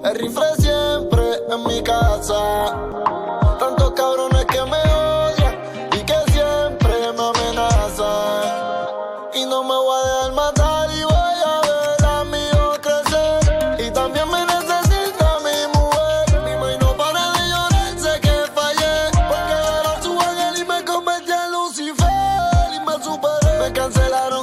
El rifle siempre en mi casa. Tantos cabrones que me odian y que siempre me amenazan. Y no me voy a dejar matar y voy a ver a mi hijo crecer. Y también me necesita mi mujer. Mi mãe no para de llorar, sé que fallé. Porque era su ángel y me convertí en Lucifer. Y me superé, me cancelaron